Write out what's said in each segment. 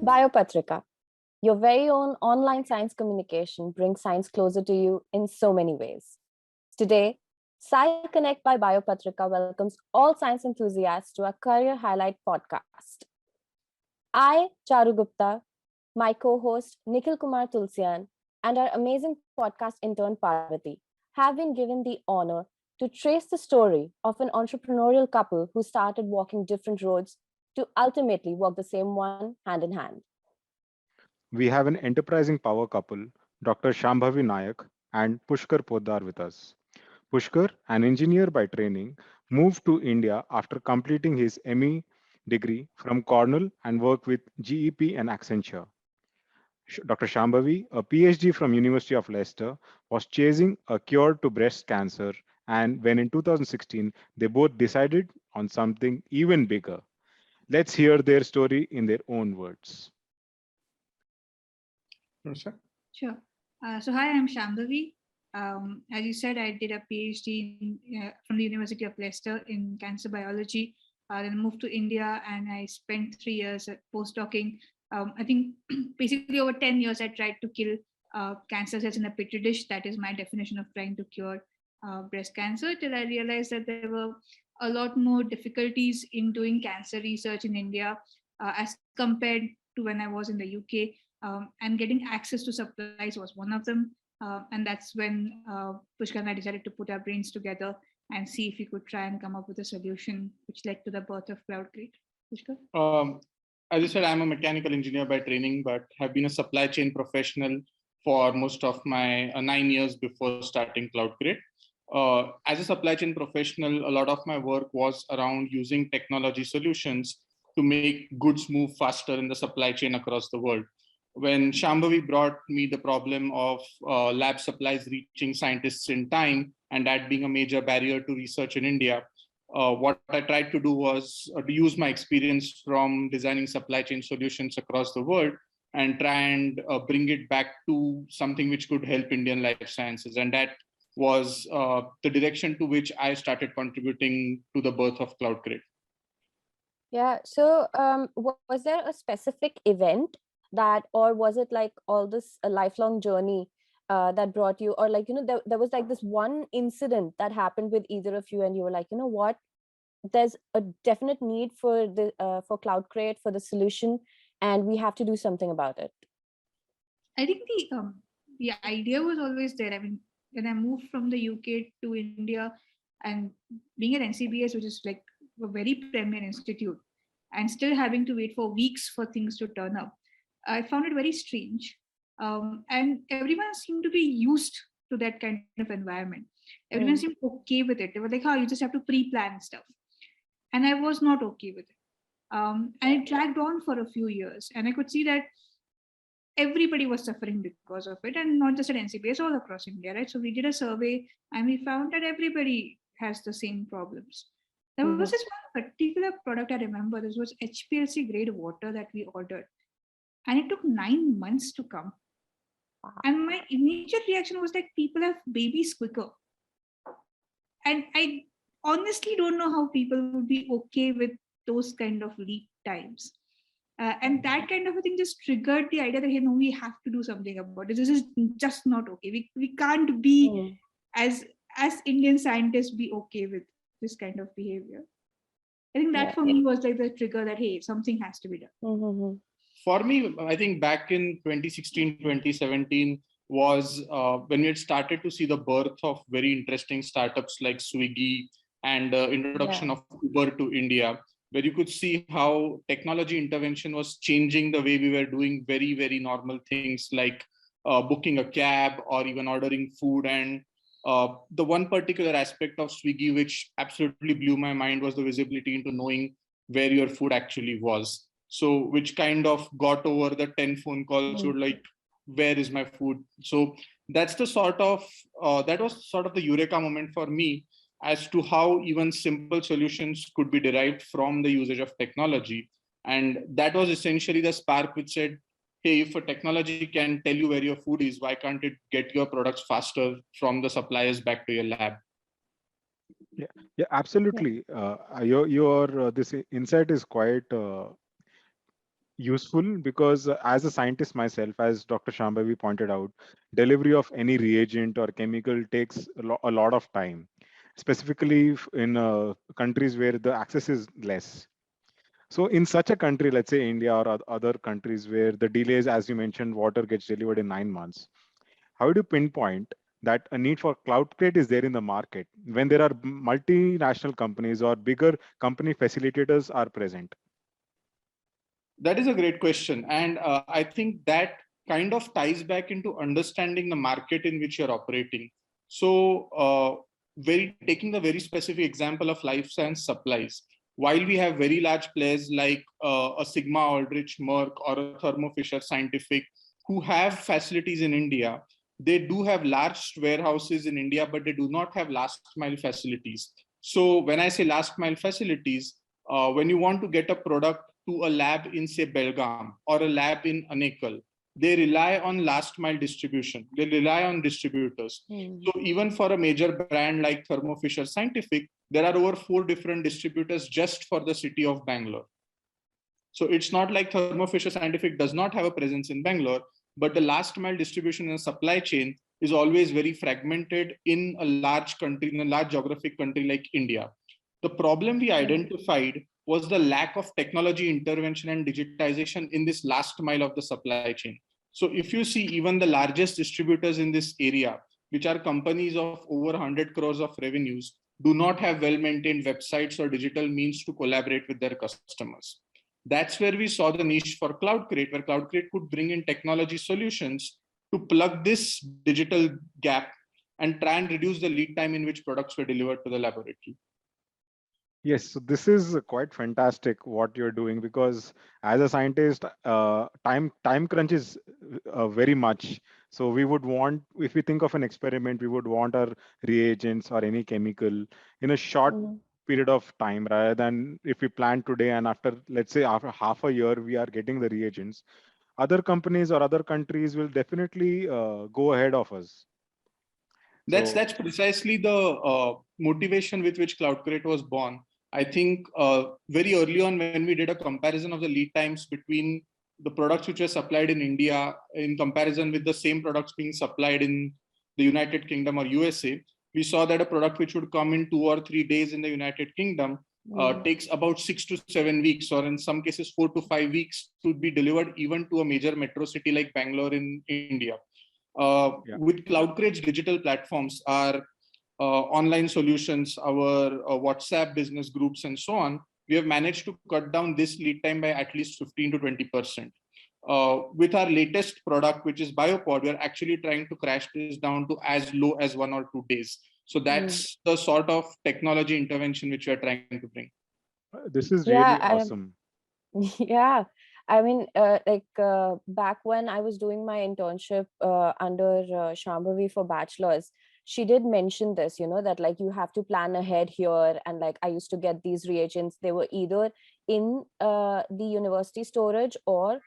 Biopatrika, your very own online science communication brings science closer to you in so many ways. Today, Sci Connect by Biopatrika welcomes all science enthusiasts to our Career Highlight podcast. I, Charu Gupta, my co-host Nikhil Kumar Tulsian, and our amazing podcast intern Parvati have been given the honor to trace the story of an entrepreneurial couple who started walking different roads to ultimately walk the same one hand in hand. We have an enterprising power couple, Dr. Shambhavi Nayak and Pushkar Poddar with us. Pushkar, an engineer by training, moved to India after completing his ME degree from Cornell and worked with GEP and Accenture. Dr. Shambhavi, a PhD from University of Leicester, was chasing a cure to breast cancer, and when in 2016 they both decided on something even bigger. Let's hear their story in their own words. Sure. Sure. So hi, I'm Shambhavi. As you said, I did a PhD from the University of Leicester in cancer biology. Then moved to India and I spent 3 years at postdocing. I think basically over 10 years, I tried to kill cancer cells in a petri dish. That is my definition of trying to cure breast cancer, till I realized that there were a lot more difficulties in doing cancer research in India as compared to when I was in the UK. And getting access to supplies was one of them. And that's when Pushkar and I decided to put our brains together and see if we could try and come up with a solution, which led to the birth of CloudCrate. Pushkar? As I said, I'm a mechanical engineer by training, but have been a supply chain professional for most of my 9 years before starting CloudCrate. As a supply chain professional, a lot of my work was around using technology solutions to make goods move faster in the supply chain across the world. When Shambhavi brought me the problem of lab supplies reaching scientists in time, and that being a major barrier to research in India, what I tried to do was to use my experience from designing supply chain solutions across the world and try and bring it back to something which could help Indian life sciences. And that was the direction to which I started contributing to the birth of CloudCrate. Yeah, so was there a specific event that, or was it like all this a lifelong journey that brought you, or like, there was like this one incident that happened with either of you and you were like, you know what, there's a definite need for the for CloudCrate, for the solution, and we have to do something about it? I think the idea was always there. I mean, when I moved from the UK to India and being at NCBS, which is like a very premier institute, and still having to wait for weeks for things to turn up, I found it very strange. And everyone seemed to be used to that kind of environment. Everyone seemed okay with it. They were like, oh, you just have to pre-plan stuff. And I was not okay with it. And it dragged on for a few years. And I could see that everybody was suffering because of it, and not just at NCBS, all across India, right? So we did a survey and we found that everybody has the same problems. There was this one particular product I remember. This was HPLC grade water that we ordered. And it took 9 months to come. Wow. And my immediate reaction was like, people have babies quicker. And I honestly don't know how people would be okay with those kind of lead times. And that kind of a thing just triggered the idea that, hey, no, we have to do something about it. This is just not okay. We can't be, as Indian scientists, be okay with this kind of behavior. I think that for me was like the trigger that, hey, something has to be done. For me, I think back in 2016, 2017 was when we had started to see the birth of very interesting startups like Swiggy and introduction of Uber to India, where you could see how technology intervention was changing the way we were doing very, very normal things like booking a cab or even ordering food. And the one particular aspect of Swiggy which absolutely blew my mind was the visibility into knowing where your food actually was. So which kind of got over the 10 phone calls, you were like, where is my food? So that's the sort of, that was sort of the eureka moment for me as to how even simple solutions could be derived from the usage of technology. And that was essentially the spark which said, hey, if a technology can tell you where your food is, why can't it get your products faster from the suppliers back to your lab? Yeah, absolutely. Your this insight is quite useful because as a scientist myself, as Dr. Shambhavi pointed out, delivery of any reagent or chemical takes a lot of time, specifically in countries where the access is less. So in such a country, let's say India or other countries where the delays, as you mentioned, water gets delivered in 9 months, how do you pinpoint that a need for cloud crate is there in the market when there are multinational companies or bigger company facilitators are present? That is a great question. And I think that kind of ties back into understanding the market in which you're operating. So, taking the very specific example of life science supplies, while we have very large players like a Sigma Aldrich, Merck, or a Thermo Fisher Scientific who have facilities in India, they do have large warehouses in India, but they do not have last mile facilities. So when I say last mile facilities, when you want to get a product to a lab in, say, Belgaum or a lab in Anekal, they rely on last mile distribution. They rely on distributors. So even for a major brand like Thermo Fisher Scientific, there are over 4 different distributors just for the city of Bangalore. So it's not like Thermo Fisher Scientific does not have a presence in Bangalore, but the last mile distribution and supply chain is always very fragmented in a large country, in a large geographic country like India. The problem we identified was the lack of technology intervention and digitization in this last mile of the supply chain. So if you see even the largest distributors in this area, which are companies of over 100 crores of revenues, do not have well-maintained websites or digital means to collaborate with their customers. That's where we saw the niche for CloudCrate, where CloudCrate could bring in technology solutions to plug this digital gap and try and reduce the lead time in which products were delivered to the laboratory. Yes, so this is quite fantastic what you're doing, because as a scientist, time crunch is very much. So we would want, if we think of an experiment, we would want our reagents or any chemical in a short period of time, rather than if we plan today and after, let's say after half a year, we are getting the reagents. Other companies or other countries will definitely go ahead of us. That's precisely the motivation with which CloudCrate was born. I think very early on, when we did a comparison of the lead times between the products which were supplied in India in comparison with the same products being supplied in the United Kingdom or USA, we saw that a product which would come in 2 or 3 days in the United Kingdom takes about 6 to 7 weeks, or in some cases 4 to 5 weeks to be delivered even to a major metro city like Bangalore in India. With CloudCrate's digital platforms, our online solutions, our WhatsApp business groups, and so on, we have managed to cut down this lead time by at least 15 to 20%. With our latest product, which is Biopod, we're actually trying to crash this down to as low as 1 or 2 days. So that's the sort of technology intervention which we're trying to bring. This is really awesome. Yeah. I mean, back when I was doing my internship under Shambhavi for bachelor's, she did mention this, that like you have to plan ahead here. And like I used to get these reagents, they were either in the university storage or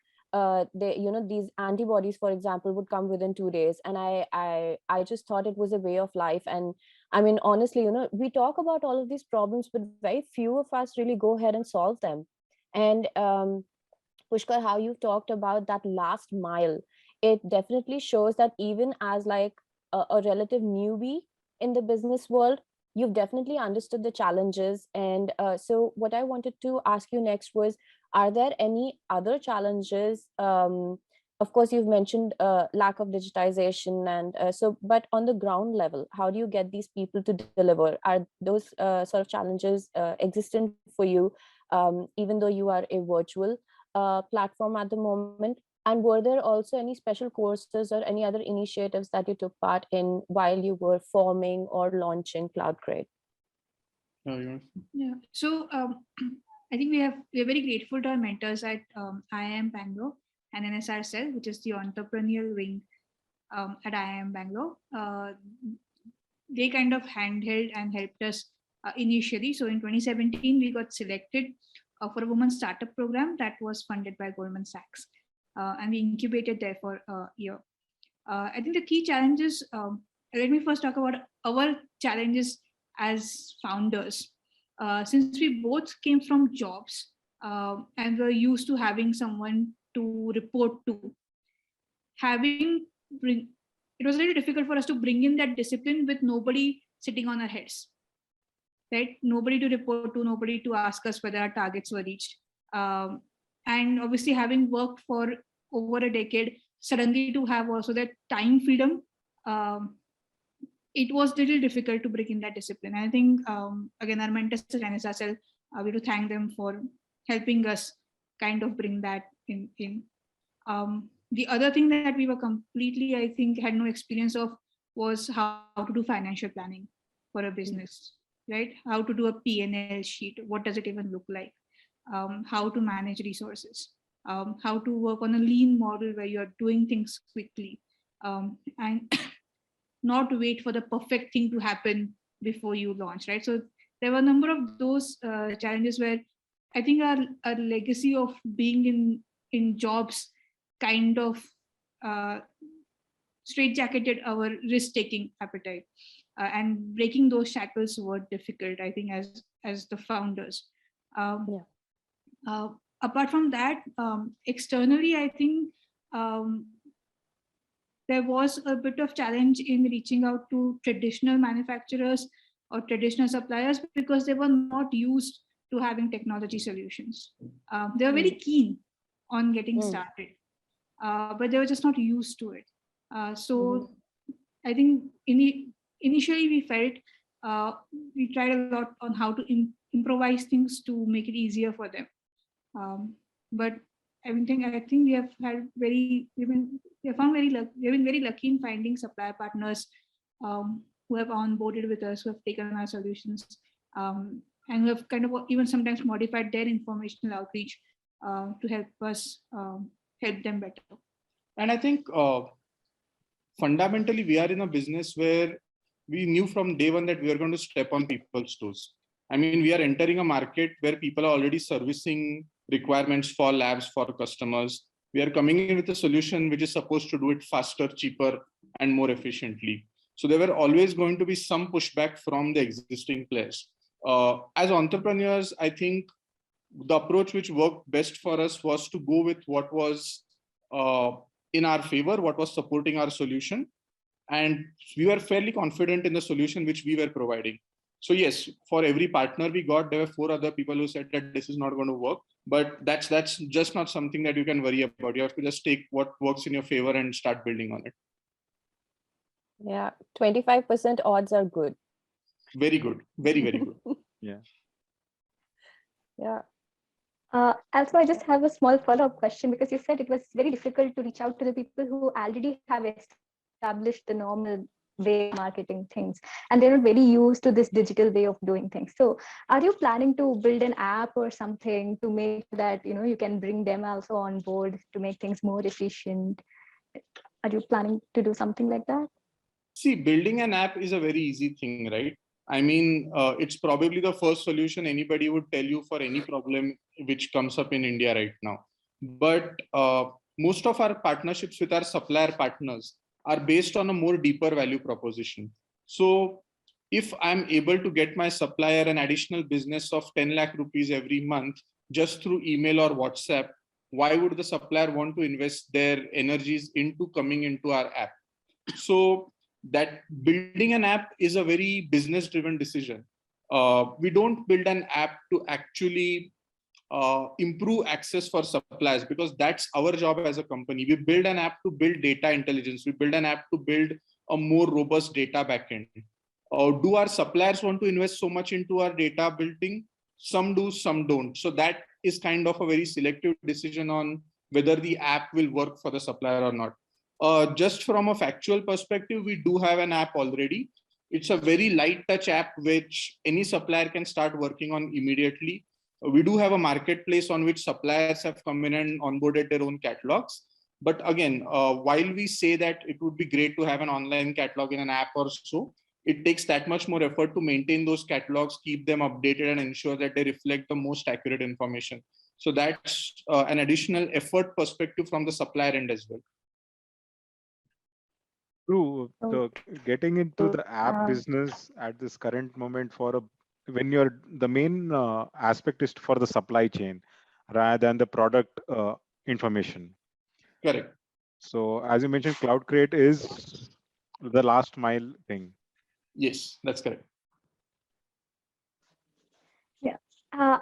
these antibodies, for example, would come within 2 days. And I just thought it was a way of life. And I mean, honestly, we talk about all of these problems, but very few of us really go ahead and solve them. And Pushkar, how you've talked about that last mile, it definitely shows that even as like a relative newbie in the business world, you've definitely understood the challenges. And so what I wanted to ask you next was, are there any other challenges? Of course, you've mentioned lack of digitization. And but on the ground level, how do you get these people to deliver? Are those sort of challenges existent for you, even though you are a virtual platform at the moment? And were there also any special courses or any other initiatives that you took part in while you were forming or launching CloudCrate? Yeah. So I think we're very grateful to our mentors at IIM Bangalore and NSR Cell, which is the entrepreneurial wing at IIM Bangalore. They kind of handheld and helped us initially. So in 2017, we got selected for a woman startup program that was funded by Goldman Sachs. And we incubated there for a year. I think the key challenges, let me first talk about our challenges as founders. Since we both came from jobs, and we're used to having someone to report to. It was really difficult for us to bring in that discipline with nobody sitting on our heads, right? Nobody to report to, nobody to ask us whether our targets were reached. And obviously, having worked for over a decade, suddenly to have also that time freedom, um, it was a little difficult to bring in that discipline. I think, again, our mentors at NSSL, we have to thank them for helping us kind of bring that in. The other thing that we were completely, I think, had no experience of was how to do financial planning for a business, right? How to do a P&L sheet. What does it even look like? How to manage resources, how to work on a lean model where you're doing things quickly, and not wait for the perfect thing to happen before you launch, right? So there were a number of those challenges where I think our legacy of being in jobs kind of uh, straitjacketed our risk-taking appetite, and breaking those shackles were difficult, I think, as the founders. Um, uh, Apart from that, externally, I think um, there was a bit of challenge in reaching out to traditional manufacturers or traditional suppliers because they were not used to having technology solutions. They were very keen on getting started, but they were just not used to it. So I think initially we felt we tried a lot on how to improvise things to make it easier for them. But I think we have had we have found we have been very lucky in finding supplier partners who have onboarded with us, who have taken our solutions, and who have kind of even sometimes modified their informational outreach to help us help them better. And I think fundamentally we are in a business where we knew from day one that we are going to step on people's toes. I mean, we are entering a market where people are already servicing requirements for labs, for customers. We are coming in with a solution which is supposed to do it faster, cheaper, and more efficiently. So there were always going to be some pushback from the existing players. As entrepreneurs, I think the approach which worked best for us was to go with what was in our favor, what was supporting our solution. And we were fairly confident in the solution which we were providing. So yes, for every partner we got, there were 4 other people who said that this is not going to work. But that's just not something that you can worry about. You have to just take what works in your favor and start building on it. Yeah, 25% odds are good. Very good. Very, very good. Yeah. Yeah. Also, I just have a small follow-up question, because you said it was very difficult to reach out to the people who already have established the normal way of marketing things, and they're not very used to this digital way of doing things. So are you planning to build an app or something to make that, you can bring them also on board to make things more efficient? Are you planning to do something like that? See, building an app is a very easy thing, right? I mean, it's probably the first solution anybody would tell you for any problem which comes up in India right now. But most of our partnerships with our supplier partners are based on a more deeper value proposition. So if I'm able to get my supplier an additional business of 10 lakh rupees every month just through email or WhatsApp, why would the supplier want to invest their energies into coming into our app? So that building an app is a very business driven decision. We don't build an app to actually improve access for suppliers, because that's our job as a company. We build an app to build data intelligence. We build an app to build a more robust data backend. Do our suppliers want to invest so much into our data building? Some do, some don't. So that is kind of a very selective decision on whether the app will work for the supplier or not. Just from a factual perspective, we do have an app already. It's a very light touch app which any supplier can start working on immediately. We do have a marketplace on which suppliers have come in and onboarded their own catalogs. But again, while we say that it would be great to have an online catalog in an app or so, it takes that much more effort to maintain those catalogs, keep them updated, and ensure that they reflect the most accurate information. So that's an additional effort perspective from the supplier end as well. True. Getting into the app business at this current moment when the main aspect is for the supply chain. rather than the product information. Correct. So as you mentioned, Cloud Create is the last mile thing. Yes, that's correct. Yeah.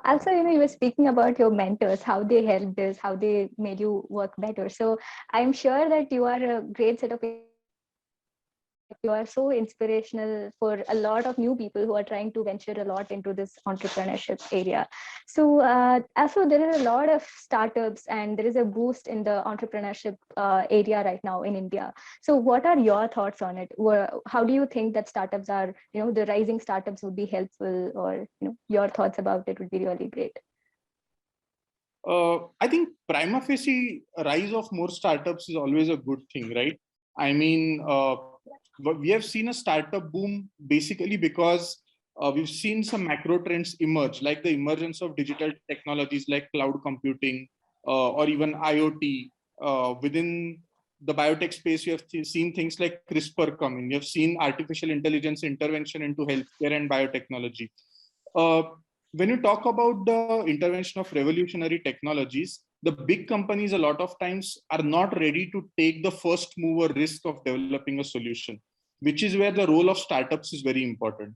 Also, you were speaking about your mentors, how they helped us, how they made you work better. So I'm sure that you are a great set of you are so inspirational for a lot of new people who are trying to venture a lot into this entrepreneurship area. So also there are a lot of startups and there is a boost in the entrepreneurship area right now in India. So what are your thoughts on it? How do you think that startups are, the rising startups would be helpful, or your thoughts about it would be really great. I think prima facie rise of more startups is always a good thing, right? I mean, we have seen a startup boom basically because we've seen some macro trends emerge, like the emergence of digital technologies like cloud computing or even IoT. Within the biotech space, you have seen things like CRISPR coming. You have seen artificial intelligence intervention into healthcare and biotechnology. When you talk about the intervention of revolutionary technologies, the big companies a lot of times are not ready to take the first mover risk of developing a solution, which is where the role of startups is very important.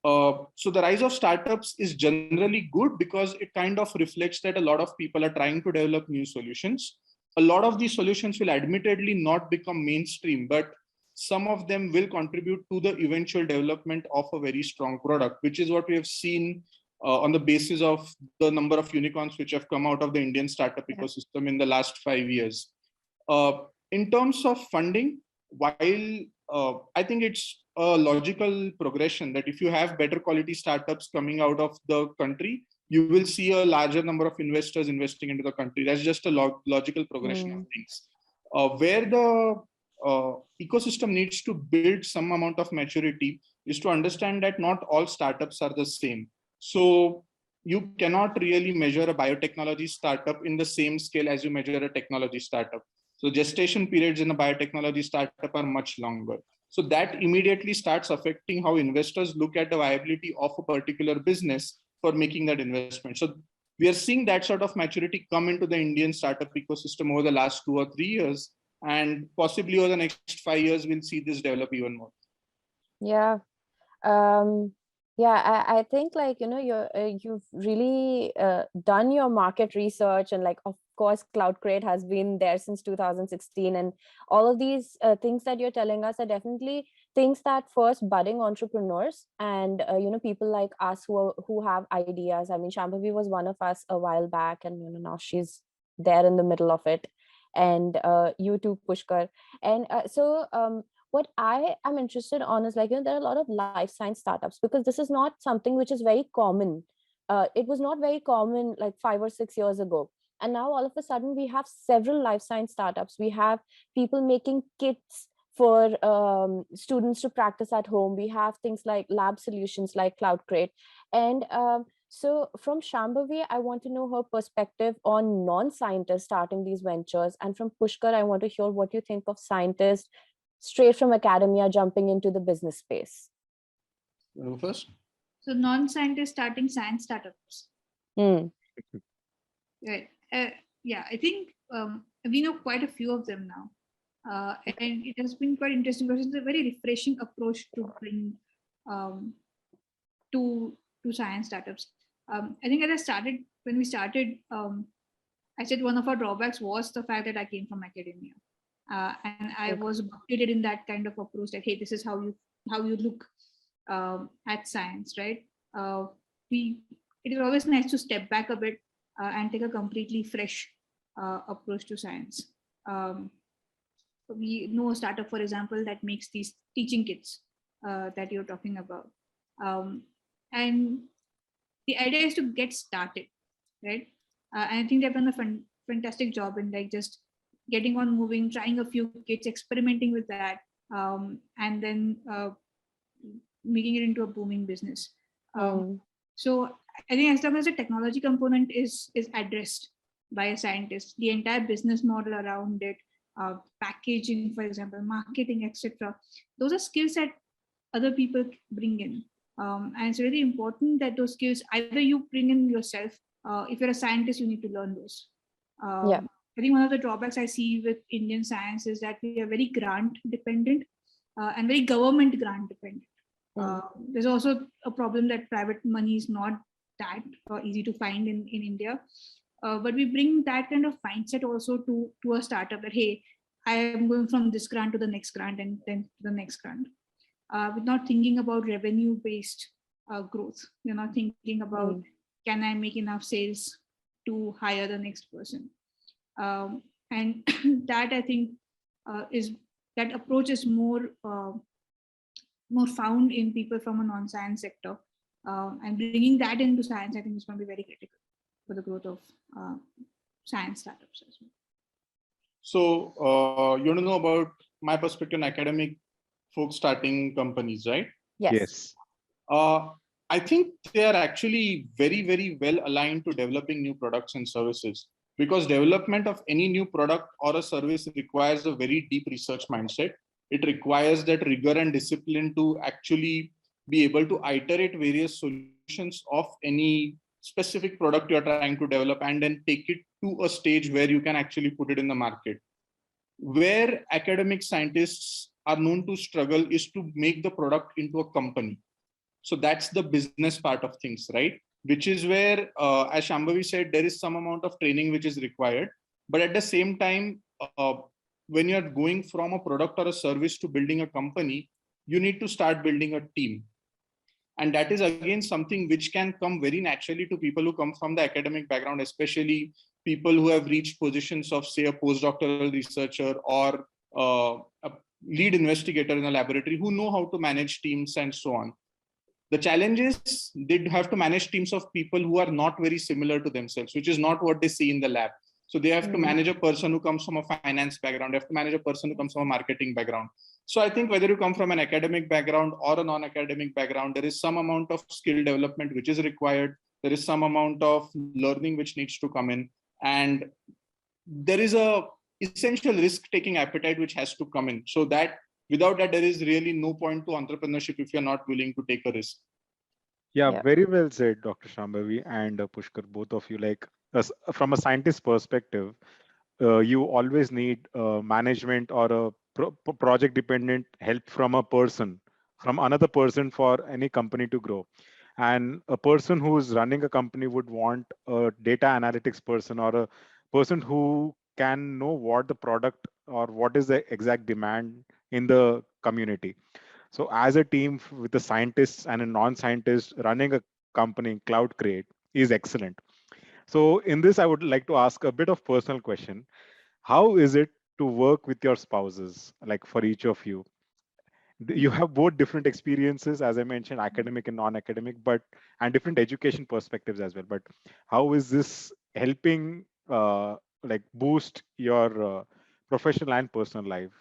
So the rise of startups is generally good because it kind of reflects that a lot of people are trying to develop new solutions. A lot of these solutions will admittedly not become mainstream, but some of them will contribute to the eventual development of a very strong product, which is what we have seen on the basis of the number of unicorns which have come out of the Indian startup ecosystem in the last 5 years. In terms of funding, while I think it's a logical progression that if you have better quality startups coming out of the country, you will see a larger number of investors investing into the country. That's just a logical progression of things. Where the ecosystem needs to build some amount of maturity is to understand that not all startups are the same. So you cannot really measure a biotechnology startup in the same scale as you measure a technology startup. So gestation periods in a biotechnology startup are much longer. So that immediately starts affecting how investors look at the viability of a particular business for making that investment. So we are seeing that sort of maturity come into the Indian startup ecosystem over the last 2 or 3 years. And possibly over the next 5 years, we'll see this develop even more. Yeah. I think you've really done your market research, and of course Cloud Create has been there since 2016, and all of these things that you're telling us are definitely things that first budding entrepreneurs and people like us who have ideas. I mean, Shambhavi was one of us a while back, and now she's there in the middle of it, and you too, Pushkar. And what I am interested on is there are a lot of life science startups, because this is not something which is very common. It was not very common like 5 or 6 years ago. And now all of a sudden we have several life science startups. We have people making kits for students to practice at home. We have things like lab solutions like Cloud Create. And so from Shambhavi, I want to know her perspective on non-scientists starting these ventures. And from Pushkar, I want to hear what you think of scientists straight from academia jumping into the business space. You know first? So non-scientists starting science startups. Right. Yeah, I think we know quite a few of them now. And it has been quite interesting because it's a very refreshing approach to bring to science startups. I think when we started, I said one of our drawbacks was the fact that I came from academia. And I was bucketed in that kind of approach, like, hey, this is how you look at science, right? It is always nice to step back a bit and take a completely fresh approach to science. We know a startup, for example, that makes these teaching kits that you're talking about. And the idea is to get started, right? And I think they've done a fantastic job in just getting on moving, trying a few kits, experimenting with that, and then making it into a booming business. So I think as long as the technology component is addressed by a scientist, the entire business model around it, packaging, for example, marketing, etc., those are skills that other people bring in. And it's really important that those skills, either you bring in yourself if you're a scientist, you need to learn those. Yeah. I think one of the drawbacks I see with Indian science is that we are very grant dependent and very government grant dependent. There's also a problem that private money is not that easy to find in India. But we bring that kind of mindset also to a startup that, hey, I am going from this grant to the next grant and then to the next grant. We're not thinking about revenue based growth. We're not thinking about, can I make enough sales to hire the next person? And that I think that approach is more found in people from a non-science sector, and bringing that into science, I think, is going to be very critical for the growth of science startups as well. So you want to know about my perspective on academic folks starting companies, right? Yes. I think they are actually very, very well aligned to developing new products and services, because development of any new product or a service requires a very deep research mindset. It requires that rigor and discipline to actually be able to iterate various solutions of any specific product you're trying to develop and then take it to a stage where you can actually put it in the market. Where academic scientists are known to struggle is to make the product into a company. So that's the business part of things, right? Which is where, as Shambhavi said, there is some amount of training which is required. But at the same time, when you're going from a product or a service to building a company, you need to start building a team. And that is, again, something which can come very naturally to people who come from the academic background, especially people who have reached positions of, say, a postdoctoral researcher or a lead investigator in a laboratory, who know how to manage teams and so on. The challenge is they have to manage teams of people who are not very similar to themselves, which is not what they see in the lab. So they have to manage a person who comes from a finance background. They have to manage a person who comes from a marketing background. So I think whether you come from an academic background or a non-academic background, there is some amount of skill development which is required. There is some amount of learning which needs to come in. And there is a essential risk-taking appetite which has to come in. So that without that, there is really no point to entrepreneurship if you're not willing to take a risk. Yeah, very well said, Dr. Shambhavi and Pushkar, both of you. Like, from a scientist perspective, you always need management or a project dependent help from a person, from another person, for any company to grow. And a person who's running a company would want a data analytics person or a person who can know what the product or what is the exact demand in the community. So as a team with a scientist and a non-scientist, running a company, Cloud Create, is excellent. So in this, I would like to ask a bit of personal question. How is it to work with your spouses, like for each of you? You have both different experiences, as I mentioned, academic and non-academic, and different education perspectives as well. But how is this helping like boost your professional and personal life?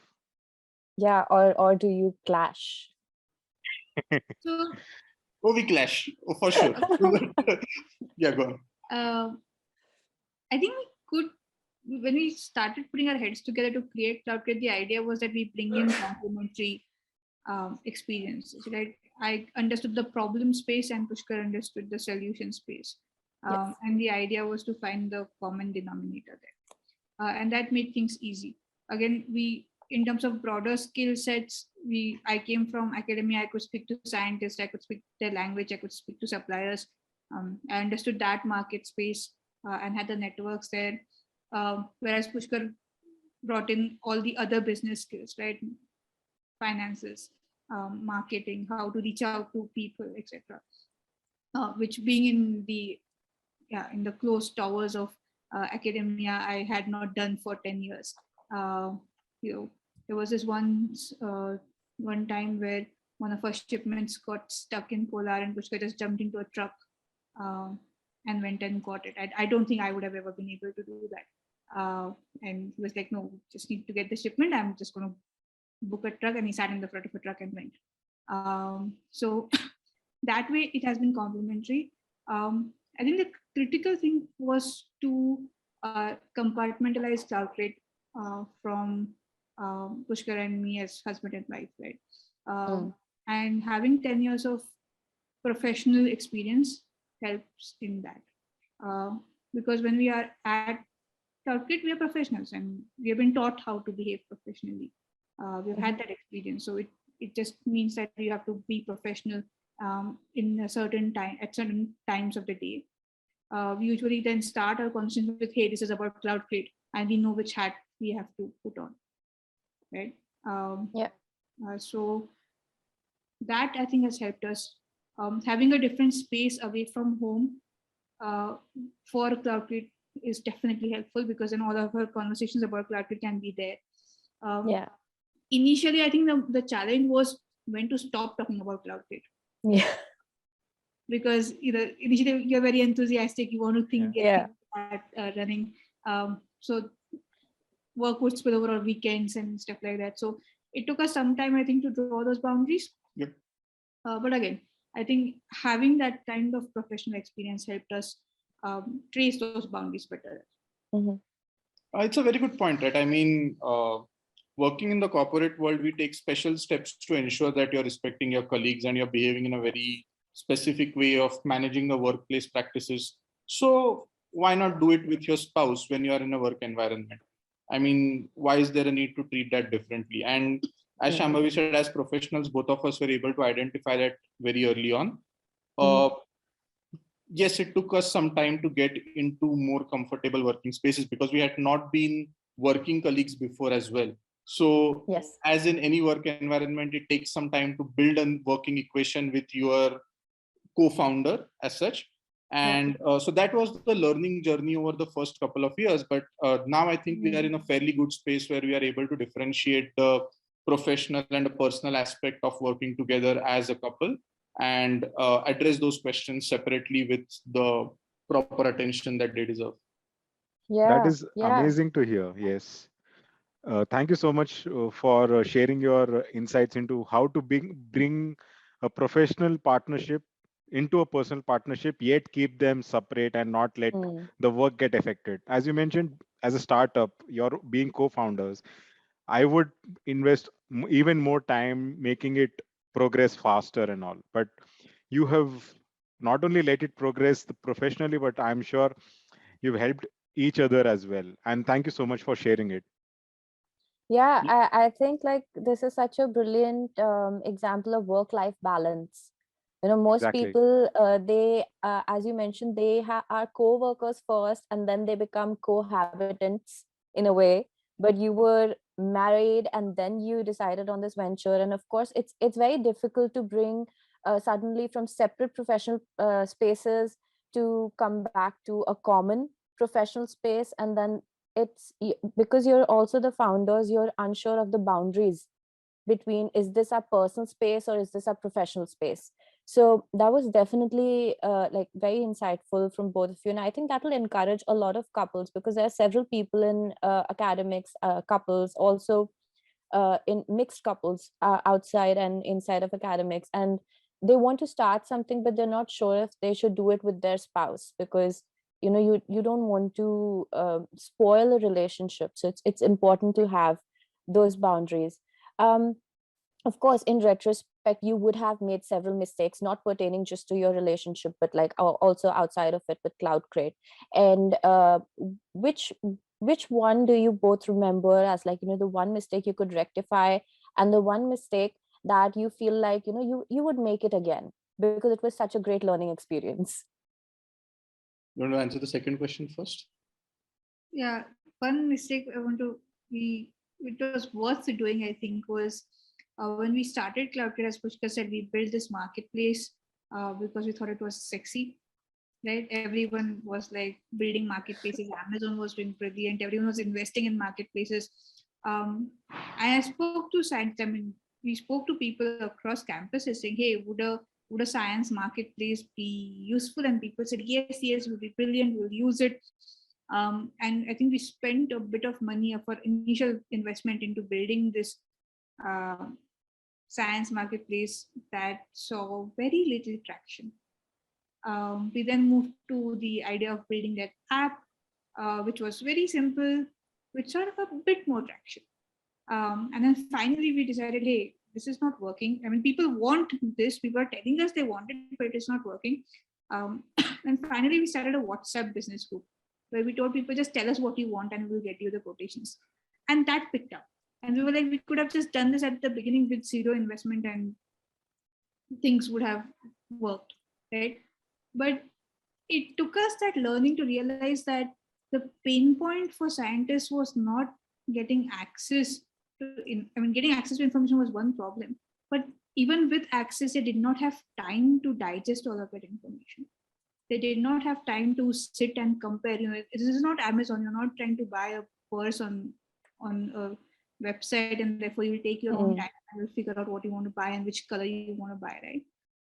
Yeah, or do you clash? So we clash, for sure. Yeah, go on. I think we could, when we started putting our heads together to create Cloud Create, the idea was that we bring in complementary experiences. Right? I understood the problem space and Pushkar understood the solution space. And the idea was to find the common denominator there. And that made things easy. Again, in terms of broader skill sets, I came from academia. I could speak to scientists, I could speak their language, I could speak to suppliers. I understood that market space and had the networks there. Whereas Pushkar brought in all the other business skills, right? Finances, marketing, how to reach out to people, etc. Which, being in the closed towers of academia, I had not done for 10 years. There was this one time where one of our shipments got stuck in Polar and Pushkar just jumped into a truck and went and got it. I don't think I would have ever been able to do that. And he was like, no, just need to get the shipment. I'm just going to book a truck. And he sat in the front of a truck and went. So that way it has been complementary. I think the critical thing was to compartmentalize Cloud Create from Pushkar and me as husband and wife, right? And having 10 years of professional experience helps in that. Because when we are at Cloudkit, we are professionals and we have been taught how to behave professionally. We've had that experience. So it just means that you have to be professional in a certain time, at certain times of the day. We usually then start our conversation with, hey, this is about Cloudkit, and we know which hat we have to put on, right? So that I think has helped us. Having a different space away from home for Cloudkit is definitely helpful, because then all of our conversations about Cloudkit can be there. Initially, I think the challenge was when to stop talking about Cloudkit. Yeah. Because initially you're very enthusiastic, you want to think get running. So work would spill over on weekends and stuff like that. So it took us some time, I think, to draw those boundaries. Yep. But again, I think having that kind of professional experience helped us trace those boundaries better. It's a very good point, right? I mean, working in the corporate world, we take special steps to ensure that you're respecting your colleagues and you're behaving in a very specific way of managing the workplace practices. So why not do it with your spouse when you are in a work environment? I mean, why is there a need to treat that differently? And as Shambhavi said, as professionals, both of us were able to identify that very early on. Yes, it took us some time to get into more comfortable working spaces because we had not been working colleagues before as well. So as in any work environment, it takes some time to build a working equation with your co-founder as such. And so that was the learning journey over the first couple of years. But now I think we are in a fairly good space where we are able to differentiate the professional and the personal aspect of working together as a couple and address those questions separately with the proper attention that they deserve. That is amazing to hear. Yes. Thank you so much for sharing your insights into how to bring a professional partnership into a personal partnership, yet keep them separate and not let the work get affected. As you mentioned, as a startup, you're being co-founders. I would invest even more time making it progress faster and all. But you have not only let it progress professionally, but I'm sure you've helped each other as well. And thank you so much for sharing it. I think like this is such a brilliant example of work-life balance. Most people, they, as you mentioned, they are co-workers first, and then they become cohabitants in a way. But you were married, and then you decided on this venture. And of course, it's very difficult to bring suddenly from separate professional spaces to come back to a common professional space. And then it's because you're also the founders, you're unsure of the boundaries between, is this a personal space or is this a professional space? So that was definitely like very insightful from both of you. And I think that will encourage a lot of couples, because there are several people in academics, couples, also in mixed couples outside and inside of academics. And they want to start something, but they're not sure if they should do it with their spouse, because you don't want to spoil a relationship. So it's important to have those boundaries. Of course, in retrospect, you would have made several mistakes, not pertaining just to your relationship, but like also outside of it with Cloudkit. And which one do you both remember as like, the one mistake you could rectify, and the one mistake that you feel like, you would make it again because it was such a great learning experience? You want to answer the second question first? Yeah, one mistake it was worth doing, I think, was when we started Cloudkit, as Pushkar said, we built this marketplace because we thought it was sexy, right? Everyone was like building marketplaces. Amazon was doing brilliant. Everyone was investing in marketplaces. I spoke to science. I mean, we spoke to people across campuses saying, "Hey, would a science marketplace be useful?" And people said, "Yes, it would be brilliant. We'll use it." And I think we spent a bit of money of our initial investment into building this science marketplace that saw very little traction. We then moved to the idea of building that app, which was very simple, with sort of a bit more traction. And then finally we decided, hey, this is not working. I mean, people want this. People are telling us they want it, but it's not working. And finally, we started a WhatsApp business group where we told people, just tell us what you want and we'll get you the quotations. And that picked up. And we were like, we could have just done this at the beginning with zero investment and things would have worked, right? But it took us that learning to realize that the pain point for scientists was not getting access to, getting access to information was one problem. But even with access, they did not have time to digest all of that information. They did not have time to sit and compare. This is not Amazon. You're not trying to buy a purse on a website, and therefore you'll take your own time and you'll figure out what you want to buy and which color you want to buy, right?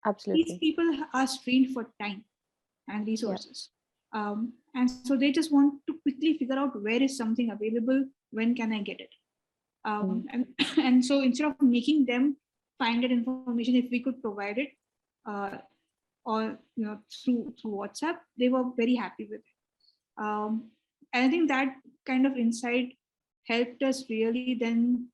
Absolutely. These people are strained for time and resources. And so they just want to quickly figure out where is something available, when can I get it? And so instead of making them find that information, if we could provide it, or through WhatsApp, they were very happy with it. And I think that kind of insight helped us really then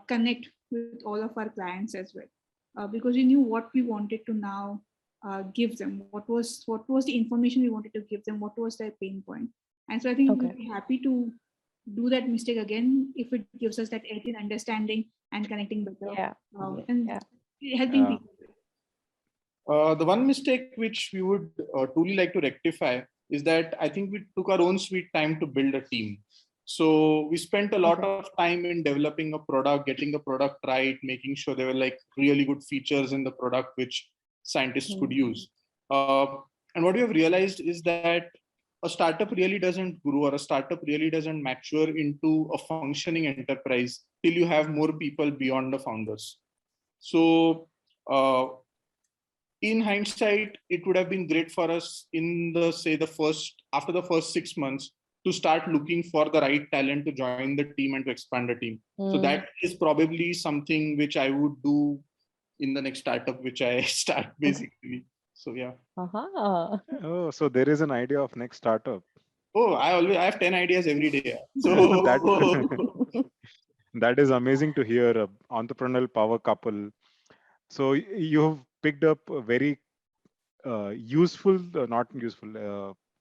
connect with all of our clients as well, because we knew what we wanted to now give them. What was the information we wanted to give them? What was their pain point? And so I think we'd be happy to do that mistake again if it gives us that edge in understanding and connecting better, and helping people. The one mistake which we would truly like to rectify is that I think we took our own sweet time to build a team. So we spent a lot of time in developing a product, getting the product right, making sure there were like really good features in the product which scientists could use. And what we have realized is that a startup really doesn't grow, or a startup really doesn't mature into a functioning enterprise till you have more people beyond the founders. So in hindsight, it would have been great for us after the first 6 months to start looking for the right talent to join the team and to expand the team. So that is probably something which I would do in the next startup which I start, basically. So yeah. Oh, so there is an idea of next startup. Oh, I have 10 ideas every day. So that is amazing to hear. Entrepreneurial power couple. So you've picked up a very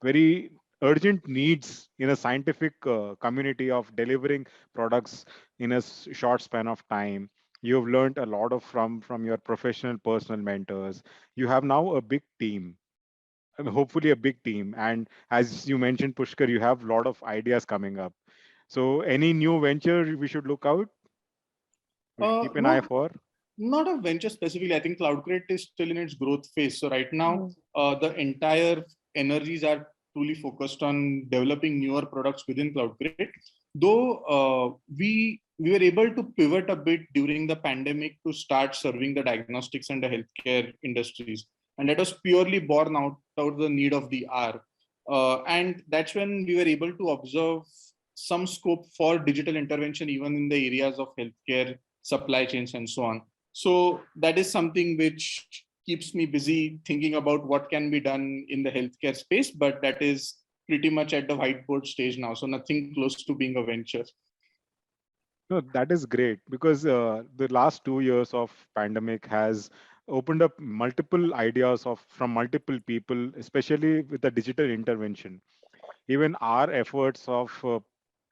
very urgent needs in a scientific community of delivering products in a short span of time. You've learned a lot from your professional personal mentors. You have now a big team, hopefully a big team. And as you mentioned, Pushkar, you have a lot of ideas coming up. So any new venture we should look out? Keep an eye for? Not a venture specifically. I think CloudCrate is still in its growth phase. So right now, the entire energies are truly focused on developing newer products within CloudCrate. Though we were able to pivot a bit during the pandemic to start serving the diagnostics and the healthcare industries. And that was purely born out of the need of the hour. And that's when we were able to observe some scope for digital intervention, even in the areas of healthcare, supply chains, and so on. So that is something which keeps me busy thinking about what can be done in the healthcare space, but that is pretty much at the whiteboard stage now. So nothing close to being a venture. No, that is great, because the last 2 years of pandemic has opened up multiple ideas from multiple people, especially with the digital intervention. Even our efforts of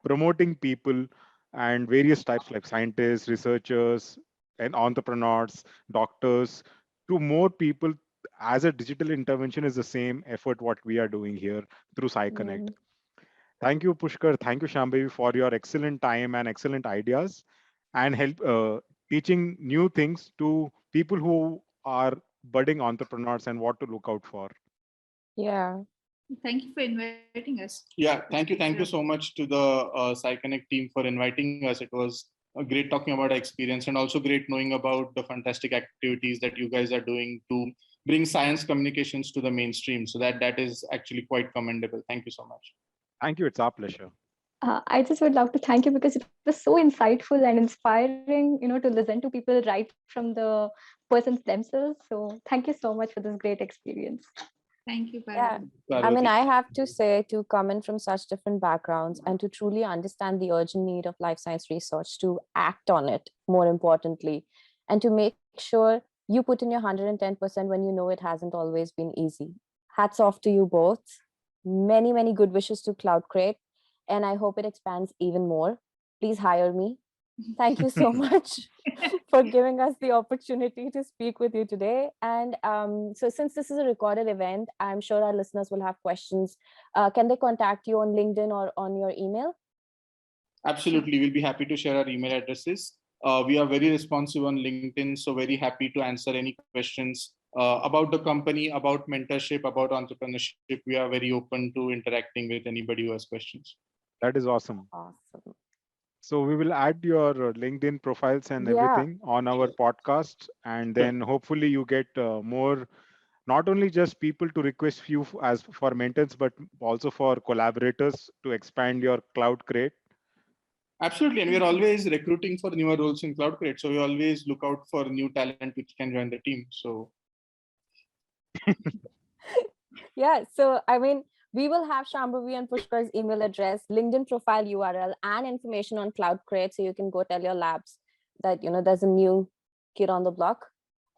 promoting people and various types like scientists, researchers, and entrepreneurs, doctors, to more people as a digital intervention is the same effort what we are doing here through SciConnect. Thank you, Pushkar. Thank you, Shambhavi, for your excellent time and excellent ideas, and help teaching new things to people who are budding entrepreneurs and what to look out for. Yeah. Thank you for inviting us. Yeah, thank you so much to the SciConnect team for inviting us. It was great talking about our experience, and also great knowing about the fantastic activities that you guys are doing to bring science communications to the mainstream. So that is actually quite commendable. Thank you so much. Thank you. It's our pleasure. I just would love to thank you because it was so insightful and inspiring, to listen to people right from the persons themselves. So thank you so much for this great experience. Thank you, Yeah. Parvati. I mean, I have to say, to come in from such different backgrounds and to truly understand the urgent need of life science research, to act on it, more importantly, and to make sure you put in your 110% when you know it hasn't always been easy. Hats off to you both. Many, many good wishes to CloudCrate, and I hope it expands even more. Please hire me. Thank you so much for giving us the opportunity to speak with you today. And so since this is a recorded event, I'm sure our listeners will have questions. Can they contact you on LinkedIn or on your email? Absolutely. We'll be happy to share our email addresses. We are very responsive on LinkedIn, so very happy to answer any questions about the company, about mentorship, about entrepreneurship. We are very open to interacting with anybody who has questions. That is awesome. Awesome. So we will add your LinkedIn profiles and everything on our podcast, and then hopefully you get more, not only just people to request you as for mentors, but also for collaborators to expand your CloudCrate. Absolutely. And we're always recruiting for newer roles in CloudCrate. So we always look out for new talent which can join the team. So Yeah, so I mean, we will have Shambhavi and Pushkar's email address, LinkedIn profile URL, and information on CloudCrate, so you can go tell your labs that there's a new kid on the block.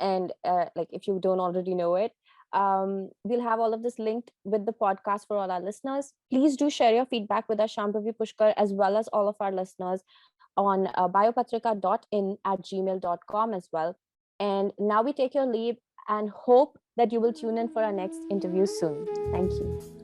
And like if you don't already know it, we'll have all of this linked with the podcast for all our listeners. Please do share your feedback with us, Shambhavi, Pushkar, as well as all of our listeners on biopatrika.in@gmail.com as well. And now we take your leave and hope that you will tune in for our next interview soon. Thank you.